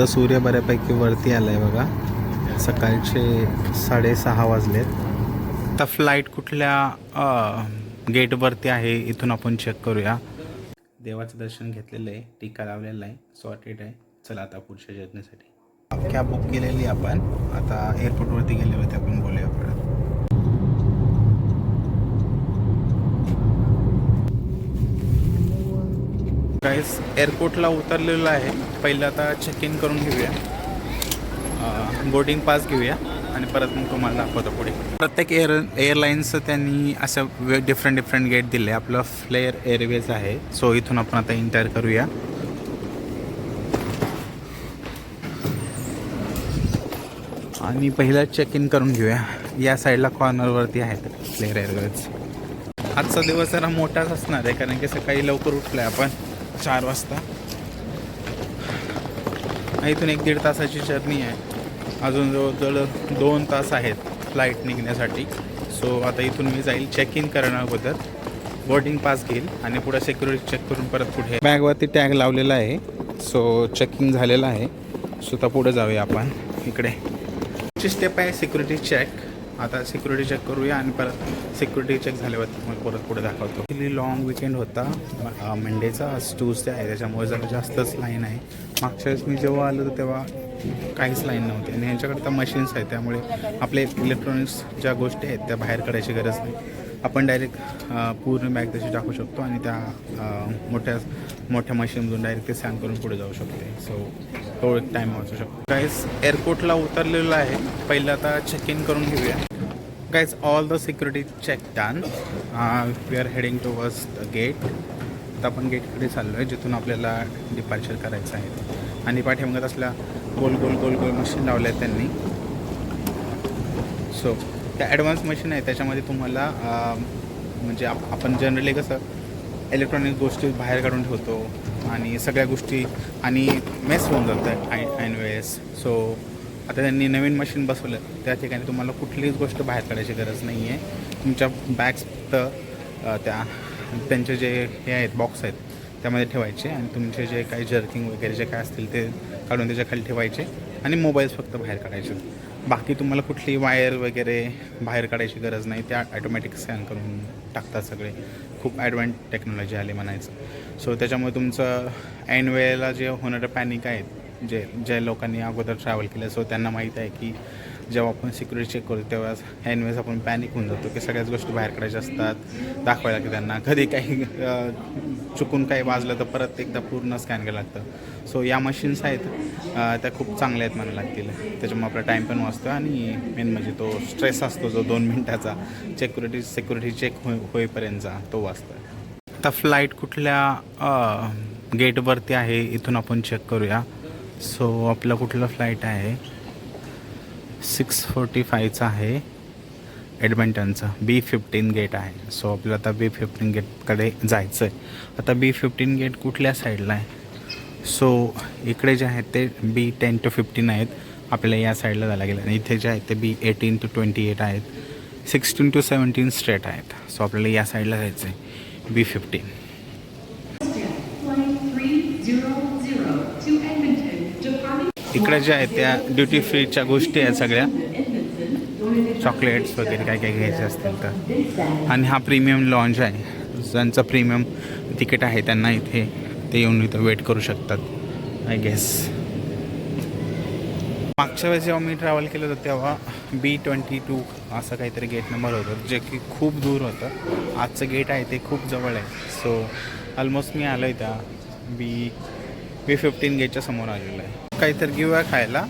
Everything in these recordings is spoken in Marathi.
आता सूर्य बऱ्यापैकी वरती आलाय बघा. सकाळचे 6:30 वाजलेत. आता फ्लाईट कुठल्या गेटवरती आहे इथून आपण चेक करूया. देवाचं दर्शन घेतलेलं आहे, टीका लावलेला आहे, सॉर्टेड आहे. चला आता पुढच्या जर्नीसाठी कॅब बुक केलेली आपण. आता एअरपोर्टवरती गेल्यावरती आपण बोलूया परत. गाईस एअरपोर्टला उतरलेलं आहे. पहिलं आता चेक इन करून घेऊया, बोर्डिंग पास घेऊया आणि परत मग तुम्हाला दाखवतो पुढे. प्रत्येक एअरलाईन्सचं त्यांनी असं डिफरंट गेट दिले. आपलं फ्लेअर एअरवेज आहे, सो इथून आपण आता एंटर करूया. आणि पहिला चेक इन करून घेऊया. या साईडला कॉर्नरवरती आहेत फ्लेअर एअरवेज. आजचा दिवस जरा मोठाच असणार आहे कारण की सकाळी लवकर उठलो आहे आपण 4 वाजता. इथून 1-1.5 तासाची जर्नी आहे. अजून जवळजवळ 2 तास आहेत फ्लाईट निघण्यासाठी. सो आता इथून मी जाईल चेक इन करण्याअगोदर, बोर्डिंग पास घेईल आणि पुढे सिक्युरिटी चेक करून परत पुढे. बॅगवरती टॅग लावलेला आहे, सो चेकिंग झालेलं आहे. सो आता पुढे जाऊया आपण. इकडे स्टेप आहे सिक्युरिटी चेक. आता सिक्युरिटी चेक करूया आणि परत सिक्युरिटी चेक झाल्यावरती मग परत पुढे दाखवतो. ॲक्च्युली लॉंग विकेंड होता मंडेचा, आज ट्यूजडे आहे, त्याच्यामुळे जरा जास्तच लाईन आहे. मागच्या वेळेस मी जेव्हा आलो तर तेव्हा काहीच लाईन नव्हती. आणि यांच्याकडे तर मशीन्स आहेत, त्यामुळे आपले इलेक्ट्रॉनिक्स ज्या गोष्टी आहेत त्या बाहेर काढायची गरज नाही. आपण डायरेक्ट पूर्ण बॅग तशी टाकू शकतो आणि त्या मोठ्या मशीनमधून डायरेक्ट ते स्कॅन करून पुढे जाऊ शकते. सो तो एक टाईम वाचू शकतो. गाईस एअरपोर्टला उतरलेलं आहे. पहिलं आता चेक इन करून घेऊया. Guys all the security check done. We are heading towards the gate. आता आपण गेटकडे चाललो आहे जिथून आपल्याला डिपार्चर करायचं आहे. आणि पाठीमागत असल्या गोल मशीन लावल्या आहेत त्यांनी. सो त्या ॲडव्हान्स मशीन आहे, त्याच्यामध्ये तुम्हाला म्हणजे आपण जनरली कसं इलेक्ट्रॉनिक गोष्टी बाहेर काढून ठेवतो आणि सगळ्या गोष्टी आणि मेस होऊन जातात ऐन वेळेस. सो आता त्यांनी नवीन मशीन बसवलं, त्या ठिकाणी तुम्हाला कुठलीच गोष्ट बाहेर काढायची गरज नाही आहे. तुमच्या बॅग्स फक्त त्यांचे जे हे आहेत बॉक्स आहेत त्यामध्ये ठेवायचे आणि तुमचे जे काही जर्किंग वगैरे जे काय असतील ते काढून त्याच्या खाली ठेवायचे आणि मोबाईल्स फक्त बाहेर काढायचे. बाकी तुम्हाला कुठली वायर वगैरे बाहेर काढायची गरज नाही, त्या ॲटोमॅटिक स्कॅन करून टाकतात सगळे. खूप ॲडव्हान्स टेक्नॉलॉजी आली म्हणायचं. सो त्याच्यामुळे तुमचं ऐन वेळेला जे होणारं पॅनिक आहेत, ज्या लोकांनी अगोदर ट्रॅव्हल केलं, सो त्यांना माहीत आहे की जेव्हा आपण सिक्युरिटी चेक करतो तेव्हा ऐनवेळेस आपण पॅनिक होऊन जातो की सगळ्याच गोष्टी बाहेर काढायच्या असतात, दाखवायला की त्यांना कधी काही चुकून काही वाजलं तर परत एकदा पूर्ण स्कॅन करायला लागतं. सो या मशीन्स आहेत त्या खूप चांगल्या आहेत म्हणायला लागतील. त्याच्यामुळे आपला टाईम पण वाचतो आणि मेन म्हणजे तो स्ट्रेस असतो जो 2 मिनटाचा सिक्युरिटी चेक होईपर्यंतचा तो वाचतो. आता फ्लाईट कुठल्या गेटवरती आहे इथून आपण चेक करूया. सो आपला कुठला फ्लाईट आहे 6:45चा आहे एडमंटनचा. B-15 गेट आहे. सो आपल्याला आता B-15 गेटकडे जायचं आहे. आता B-15 गेट कुठल्या साईडला आहे? सो इकडे जे आहेत ते B-10 to 15 आहेत, आपल्याला या साईडला जायला लागेल. आणि इथे जे आहेत ते B-18 to 28 आहेत, 16 to 17 स्ट्रेट आहेत. सो आपल्याला या साईडला जायचं आहे B-15. इकडे ज्या आहेत त्या ड्युटी फ्रीच्या गोष्टी आहेत सगळ्या, चॉकलेट्स वगैरे काय काय घ्यायचे असतील तर. आणि हा प्रीमियम लॉन्ज आहे. ज्यांचं प्रीमियम तिकीट आहे त्यांना इथे ते येऊन इथं वेट करू शकतात आय गेस. मागच्या वेळेस जेव्हा मी ट्रॅव्हल केलं होतं तेव्हा B-22 असं काहीतरी गेट नंबर होतं, जे की खूप दूर होतं. आजचं गेट आहे ते खूप जवळ आहे. सो ऑलमोस्ट मी आलो आहे त्या B-15 गेटच्या समोर आलेलो आहे. काहीतरी घेऊया खायला,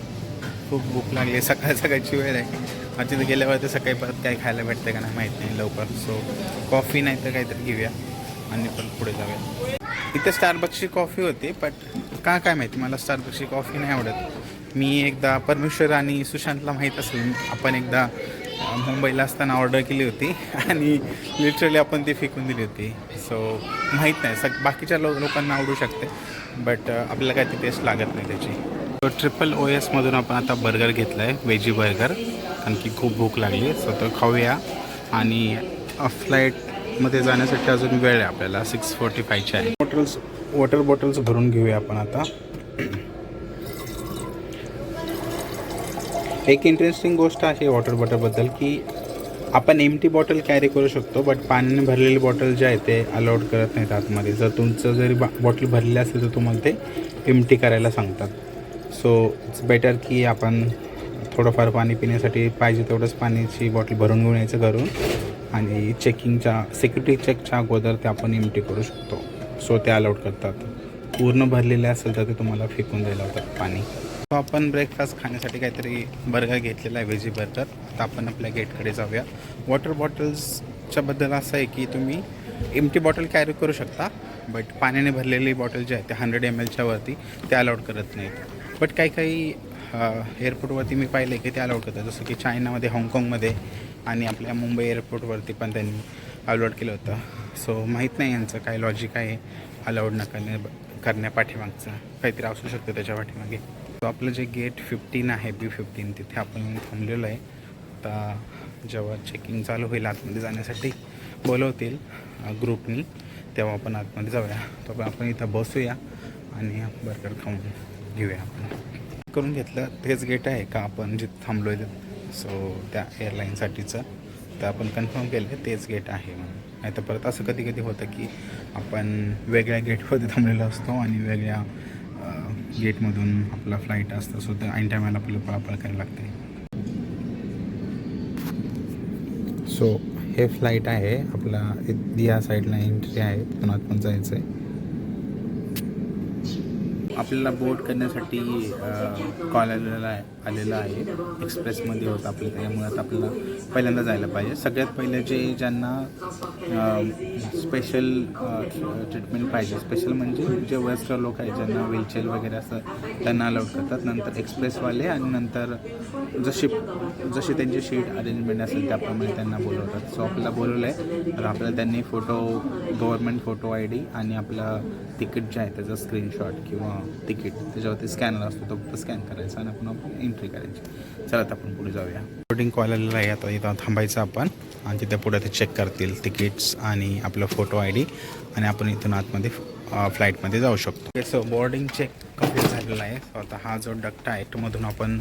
खूप भूक लागली. सकाळची वेळ आहे. तिथे गेल्यावर तर सकाळी परत काय खायला भेटतं का नाही माहीत नाही लवकर. सो कॉफी नाही तर काहीतरी घेऊया आणि परत पुढे जाऊया. इथे स्टारबक्सची कॉफी होती, बट काय माहिती मला स्टारबक्सची कॉफी नाही आवडत. मी एकदा परमेश्वर आणि सुशांतला माहीत असेल, आपण एकदा मुंबईला असताना ऑर्डर केली होती आणि लिटरली आपण ती फेकून दिली होती. सो माहीत नाही बाकीच्या लोकांना आवडू शकते, बट आपल्याला काय ती टेस्ट लागत नाही त्याची. तो OSS आपण आता बर्गर घेतला आहे, व्हेजी बर्गर, कारण की खूप भूक लागली. सो तो खाऊया. आणि फ्लाईटमध्ये जाण्यासाठी अजून वेळ आहे आपल्याला, 6:45ची आहे. वॉटर बॉटल्स भरून घेऊया आपण आता. एक इंटरेस्टिंग गोष्ट आहे वॉटर बॉटलबद्दल की आपण एम्प्टी बॉटल कॅरी करू शकतो, बट पाण्याने भरलेली बॉटल जे आहे ते अलाउड करत नाहीत आतमध्ये. जर तुमचं जरी बॉटल भरलेली असेल तर तुम्हाला ते एम्प्टी करायला सांगतात. सो इट्स बेटर की आपण थोडंफार पाणी पिण्यासाठी पाहिजे तेवढंच पाण्याची बॉटल भरून घेऊन यायचं घरून, आणि चेकिंगच्या सिक्युरिटी चेकच्या अगोदर ते आपण एम्प्टी करू शकतो. सो ते अलाउड करतात. पूर्ण भरलेले असेल तर ते तुम्हाला फेकून द्यायला होतात पाणी. सो आपण ब्रेकफास्ट खाण्यासाठी काहीतरी बर्गर घेतलेला आहे, व्हेजी बर्गर. आता आपण आपल्या गेटकडे जाऊया. वॉटर बॉटल्सच्याबद्दल असं आहे की तुम्ही एम्प्टी बॉटल कॅरी करू शकता, बट पाण्याने भरलेली बॉटल जे आहे ते 100 ml वरती ते अलाउड करत नाहीत. बट काही एअरपोर्टवरती मी पाहिलं आहे की ते अलाउड करतात, जसं की चायनामध्ये, हाँगकाँगमध्ये आणि आपल्या मुंबई एअरपोर्टवरती पण त्यांनी अलाउड केलं होतं. सो माहीत नाही यांचं काय लॉजिक आहे अलाउड न करण्यापाठीमागचं, काहीतरी असू शकतं त्याच्या पाठीमागे. सो आपलं जे गेट 15 आहे, B15, तिथे आपण थांबलेलो आहे. आता जेव्हा चेकिंग चालू होईल आतमध्ये जाण्यासाठी बोलवतील ग्रुपनी, तेव्हा आपण आतमध्ये जाऊया. तर आपण इथं बसूया आणि बर्गर खाऊन घेऊया. आपण करून घेतलं तेच गेट आहे का आपण जिथं थांबलो आहे, सो त्या एअरलाईनसाठीचं, तर आपण कन्फर्म केलं तेच गेट आहे म्हणून. नाही तर परत असं कधी कधी होतं की आपण वेगळ्या गेटवरती थांबलेलो असतो आणि वेगळ्या गेटमधून आपला फ्लाईट असतं, सो त्या ऐन टायमाला आपल्याला पळापळ करायला लागते. सो हे फ्लाईट आहे आपला, या साईडला एंट्री आहे, तिथून आतमध्ये जायचं आहे. आपल्याला बोट करण्यासाठी कॉल आलेला आहे. एक्सप्रेसमध्ये होतं आपलं, त्यामुळे आता आपल्याला पहिल्यांदा जायला पाहिजे. सगळ्यात पहिले ज्यांना स्पेशल ट्रीटमेंट पाहिजे, स्पेशल म्हणजे जे वयस्कर लोक आहेत ज्यांना व्हीलचेअर वगैरे असं, त्यांना अलाउड करतात. नंतर एक्सप्रेसवाले, आणि नंतर जशी त्यांची सीट अरेंजमेंट असेल त्याप्रमाणे त्यांना बोलवतात. सो आपल्याला बोलवलं आहे, तर आपल्याला त्यांनी गव्हर्नमेंट फोटो ID आणि आपलं तिकीट जे आहे त्याचं स्क्रीनशॉट किंवा तिकीट त्याच्यावरती स्कॅनर असतो, तो फक्त स्कॅन करायचा आणि आपण एंट्री करायची. चला आता आपण पुढे जाऊया. बोर्डिंग कॉल आलेला आहे, आता इथं थांबायचं आपण, आणि तिथे पुढे ते चेक करतील तिकीट्स आणि आपलं फोटो ID, आणि आपण इथून आतमध्ये फ्लाईटमध्ये जाऊ शकतो. सो बोर्डिंग चेक कंप्लीट झालेला आहे. सो आता हा जो डक्ट आहे मधून आपण,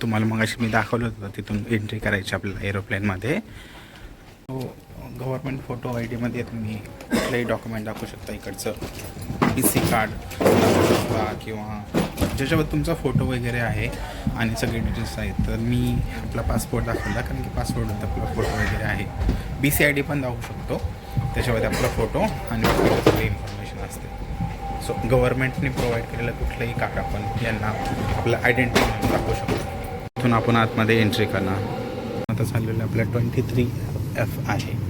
तुम्हाला मगाशी मी दाखवलं होतं, तिथून एंट्री करायची आपल्याला एरोप्लेनमध्ये. सो गव्हर्नमेंट फोटो ID तुम्ही कुठलंही डॉक्युमेंट दाखवू शकता. इकडचं PC कार्ड दाखवू शकता किंवा ज्याच्यावर तुमचा फोटो वगैरे आहे आणि सगळे डिटेल्स आहेत. तर मी आपला पासपोर्ट दाखवला, कारण की पासपोर्टवर आपला फोटो वगैरे आहे. BCID पण दाखवू शकतो, त्याच्यामध्ये आपला फोटो आणि सगळी इन्फॉर्मेशन असते. सो गव्हर्नमेंटने प्रोव्हाइड केलेलं कुठलंही कार्ड आपण यांना आपलं आयडेंटिटी म्हणून दाखवू शकतो. इथून आपण आतमध्ये एंट्री करणार. आता चाललेलं आपल्या 23F आहे.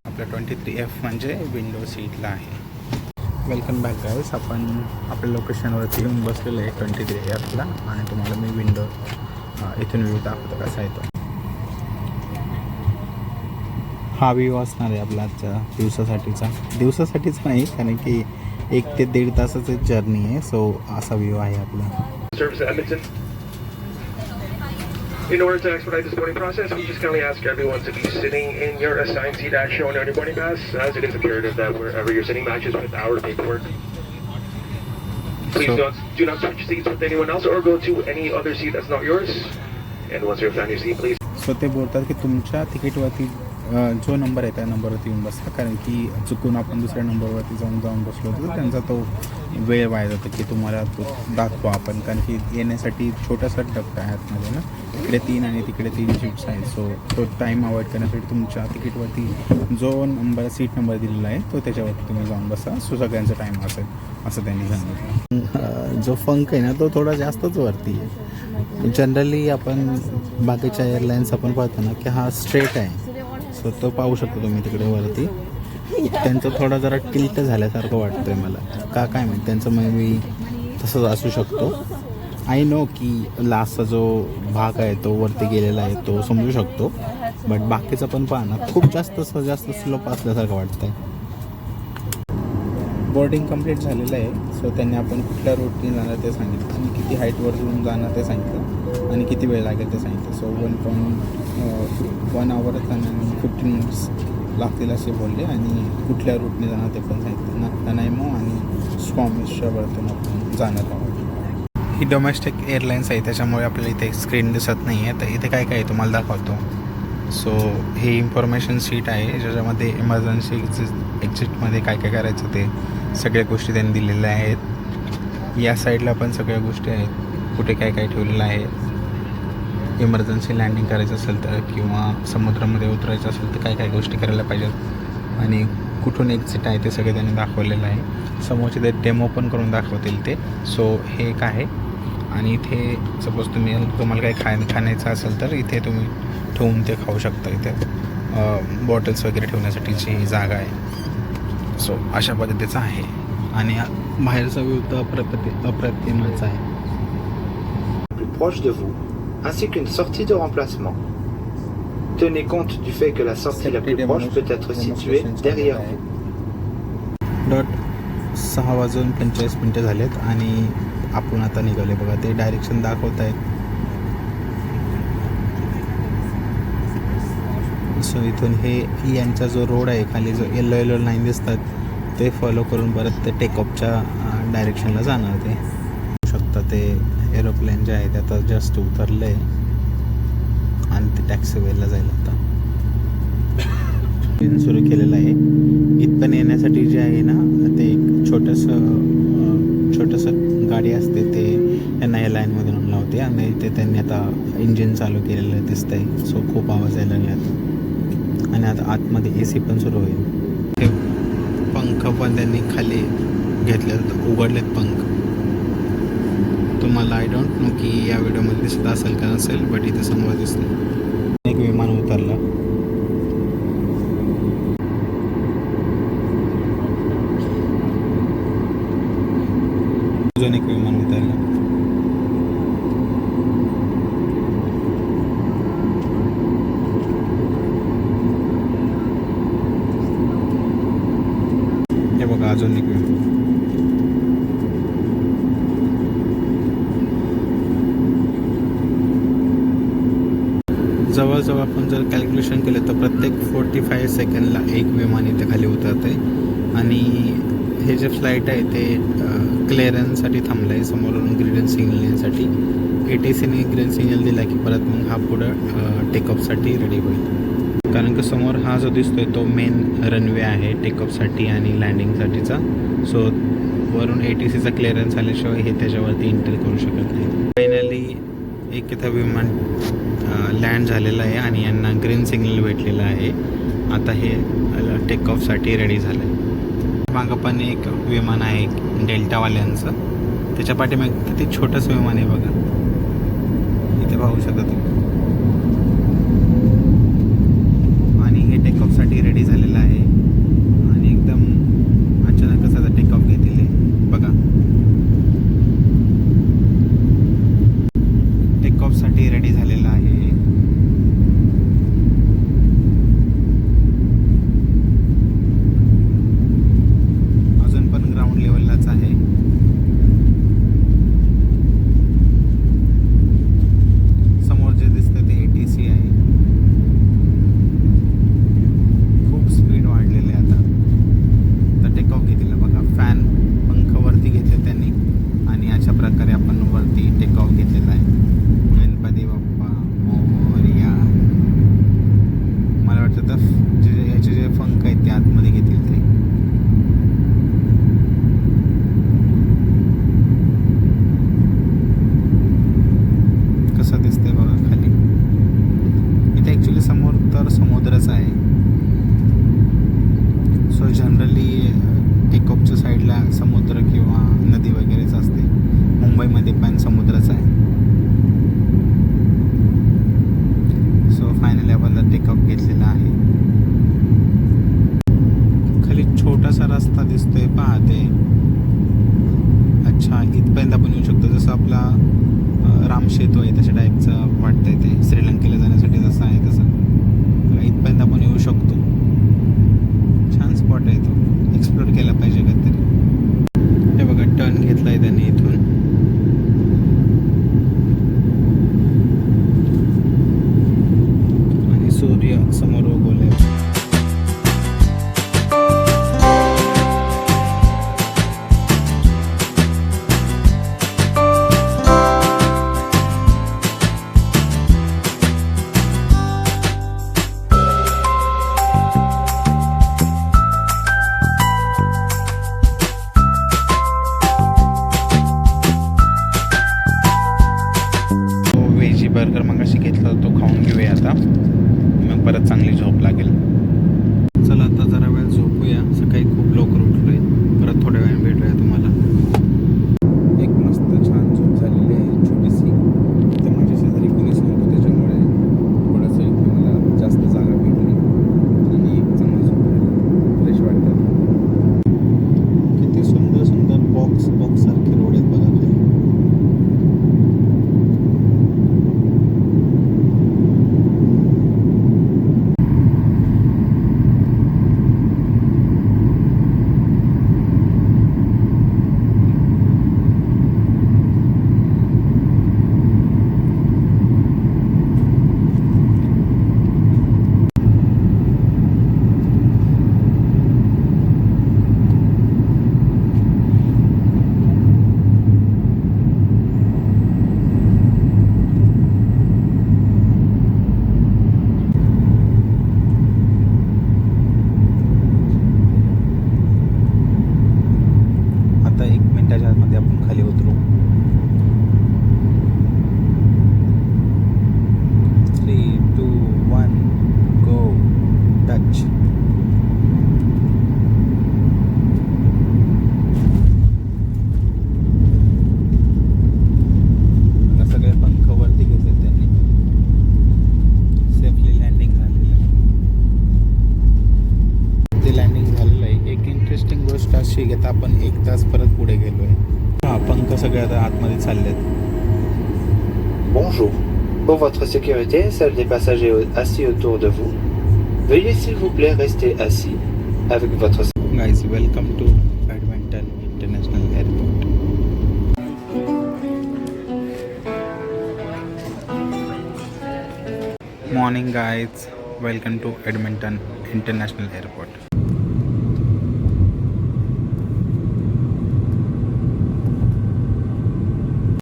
आपल्या 23F म्हणजे विंडो सीटला आहे. Welcome back guys. आपण आपल्या लोकेशनवरती येऊन बसलेलं आहे 23Fला, आणि तुम्हाला मी विंडो इथून व्ह्यू दाखवतो कसा आहे तो. हा व्ह्यू असणार आहे आपला आजच्या दिवसासाठीचा नाही, कारण की 1 ते 1.5 तासाची जर्नी आहे. सो असा व्ह्यू आहे आपला. In order to expedite this boarding process, we just kindly ask everyone to be sitting in your assigned seat as shown on your boarding pass, as it is imperative that wherever you're sitting matches with our paperwork. Please do not switch seats with anyone else or go to any other seat that's not yours. And once you're found your seat, please. So ते बोलतात की तुमच्या तिकीटवरती जो नंबर आहे त्या नंबरवरती येऊन बसता, कारण की चुकून आपण दुसऱ्या नंबरवरती जाऊन बसलो तर त्यांचा तो वेळ वाया जातो की तुम्हाला तो दाखवा आपण, कारण की येण्यासाठी छोटासा डब्बा आहे आतमध्ये ना, इकडे 3 आणि तिकडे 3 सीट्स आहेत. सो तो टाईम अवॉइड करण्यासाठी तुमच्या तिकीटवरती जो सीट नंबर दिलेला आहे तो त्याच्यावरती तुम्ही जाऊन बसा. सो सगळ्यांचा टाईम असेल असं त्यांनी सांगितलं. जो फंक आहे ना तो थोडा जास्तच वरती आहे. जनरली आपण बाकीच्या एअरलाईन्स आपण पाहतो ना की हा स्ट्रेट आहे. सो तो पाहू शकतो तुम्ही तिकडे वरती. त्यांचं थोडं जरा टिल्ट झाल्यासारखं वाटतं आहे मला, काय माहिती त्यांचं मे बी तसंच असू शकतो. आय नो की लास्टचा जो भाग आहे तो वरती गेलेला आहे तो समजू शकतो, बट बाकीचं पण पहा ना खूप जास्त स्लोप असल्यासारखं वाटतं आहे. बोर्डिंग कंप्लीट झालेलं आहे. सो त्यांनी आपण कुठल्या रूटने जाणार ते सांगितलं, आणि किती हाईटवरून जाणार ते सांगितलं, आणि किती वेळ लागेल ते सांगितलं. सो 1 hour आणि 15 minutes लागतील असे बोलले, आणि कुठल्या रूटने जाणार ते पण सांगितलं. नक्तानायमो आणि स्कॉमिसच्या वरतून आपण जाणार आहोत. ही डोमेस्टिक एअरलाईन्स आहे, त्याच्यामुळे आपल्याला इथे स्क्रीन दिसत नाही आहे. तर इथे काय काय आहे तुम्हाला दाखवतो. सो ही इन्फॉर्मेशन शीट आहे ज्याच्यामध्ये इमर्जन्सी एक्झिटमध्ये काय काय करायचं ते सगळ्या गोष्टी त्यांनी दिलेल्या आहेत. या साईडला पण सगळ्या गोष्टी आहेत, कुठे काय काय ठेवलेलं आहे. इमर्जन्सी लँडिंग करायचं असेल तर किंवा समुद्रामध्ये उतरायचं असेल तर काय काय गोष्टी करायला पाहिजेत आणि कुठून एक्झिट आहे ते सगळे त्यांनी दाखवलेलं आहे. समोरचे ते डेमो पण करून दाखवतील ते. सो हे एक आहे. आणि इथे सपोज तुम्हाला काही खाण्याचं असेल तर इथे तुम्ही ठेवून ते खाऊ शकता. इथे बॉटल्स वगैरे ठेवण्यासाठीची ही जागा आहे. सो अशा पद्धतीचं आहे आणि बाहेरचा व्यू तर अप्रतिमच आहे. plus proche de vous, ainsi qu'une sortie de remplacement. Tenez compte du fait que la sortie la plus proche peut être située derrière vous. 6:45 झालेत आणि आपण आता निघाले बघा. ते डायरेक्शन दाखवत आहेत. सो इथून हे यांचा जो रोड आहे खाली जो येलो लाईन दिसतात ते फॉलो करून परत ते टेकऑफच्या डायरेक्शनला जाणार. ते शकता ते एरोप्लेन जे आहे ते आता जस्ट उतरलं आहे आणि ते टॅक्सीवेला जाईल. आता सुरू केलेलं आहे. इथपर्यंत येण्यासाठी जे आहे ना ते एक छोटंसं गाडी असते ते यांना या लाईनमध्ये आणून लावते आणि ते त्यांनी आता इंजिन चालू केलेलं दिसतं आहे. सो खूप आवाज यायला लागला आता. आणि आता आतमध्ये AC पण सुरू होईल. ते पंख पण त्यांनी खाली घेतलेत, उघडलेत पंख. तुम्हाला आय डोंट नो की या व्हिडिओमध्ये दिसत असेल का नसेल, बट इथे समोर दिसतं. एक विमान उतरलं. अजून एक विमान उतरलं. हे बघा अजून एक विमान. जवळजवळ आपण जर कॅल्क्युलेशन केलं तर प्रत्येक 45 सेकंडला एक विमान इथे खाली उतरते. आणि हे जे फ्लाईट आहे ते क्लिअरन्ससाठी थांबलं आहे समोरून ग्रीन सिग्नल येण्यासाठी. ATCने ग्रीन सिग्नल दिला की परत मग हा पुढं टेकऑफसाठी रेडी होईल. कारण की समोर हा जो दिसतोय तो मेन रनवे आहे टेकऑफसाठी आणि लँडिंगसाठीचा. सो वरून ATCचा क्लिअरन्स आल्याशिवाय हे त्याच्यावरती एंटर करू शकत नाही. फायनली एक इथं विमान लँड झालेलं आहे आणि यांना ग्रीन सिग्नल भेटलेलं आहे. आता हे टेकऑफसाठी रेडी झालं आहे. मागं पण एक विमान आहे डेल्टावाल्यांचं. त्याच्या पाठीमागे किती छोटंसं विमान आहे बघा, इथे पाहू शकता तुम्ही. आणि हे टेकऑफसाठी रेडी झालेलं आहे आणि एकदम अचानकच आता टेकऑफ घेतलेले बघा. टेकऑफसाठी रेडी झालेलं आहे. अजून पण ग्राउंड लेवललाच आहे. समोर जे दिसतं ते ATC आहे. खूप स्पीड वाढलेली आहे आता टेकऑफ घेतलेला बघा. फॅन पंख वरती घेतले त्यांनी आणि अशा प्रकारे आपण वरती टेकऑफ घेतलेला आहे. गणपती बाप्पा मोरया. मला वाटतं तर याचे जे पंख आहेत ते आतमध्ये घेतील ते. कसं दिसतंय बघा खाली. इथे ॲक्च्युली समोर तर समुद्रच आहे. सो जनरली टेकऑफच्या साईडला समुद्र किंवा नदी वगैरेच असते. मुंबईमध्ये पण समुद्रच आहे. सो फायनली आपण टेकऑफ घेतलेला आहे. खाली छोटासा रस्ता दिसतोय पहा ते. अच्छा इथपर्यंत आपण येऊ शकतो. जसं आपला रामसेतू आहे तशा टाईपचं वाटतंय ते. श्रीलंकेला जाण्यासाठी जसं आहे तसं इथपर्यंत आपण येऊ शकतो. छान स्पॉट आहे तो, एक्सप्लोर केला पाहिजे काहीतरी. हे बघा टर्न घेतला आहे त्यांनी इथून. आणि सूर्य समोर उगवले. झोपायचा, मग परत चांगली झोप लागेल. चला आता जरा वेळ झोपूया. सकाळी खूप लवकर उठलो आहे. परत थोड्या वेळाने भेटूया तुम्हाला. एक मस्त छान झोप झालेली आहे छोटीशी. तर माझ्या शेजारी कोणीच नव्हतं, त्याच्यामुळे थोडंसं इथे मला जास्त जागा भेटली आणि एक चांगला झोप झाली. फ्रेश वाटतं. किती सुंदर सुंदर बॉक्स सारखे रोड आहेत बघा खाली. आता 1 मिनिटाच्या आतमध्ये आपण खाली उतरू. 3, 2, 1 गो. टच. सगळे पंख वरती घेतले त्यांनी. सेफली लँडिंग झालेली आहे. ते लँडिंग झालेलं आहे. एक इंटरेस्टिंग गोष्ट अशी की आता आपण 1 तास परत पुढे गेलो आहे. हा पंख सगळे आता आतमध्ये चाललेत. Bonjour. Pour votre sécurité et celle des passagers assis autour de vous, veuillez s'il vous plaît rester assis avec votre... Guys, welcome to Edmonton International Airport. Morning guys, welcome to Edmonton International Airport.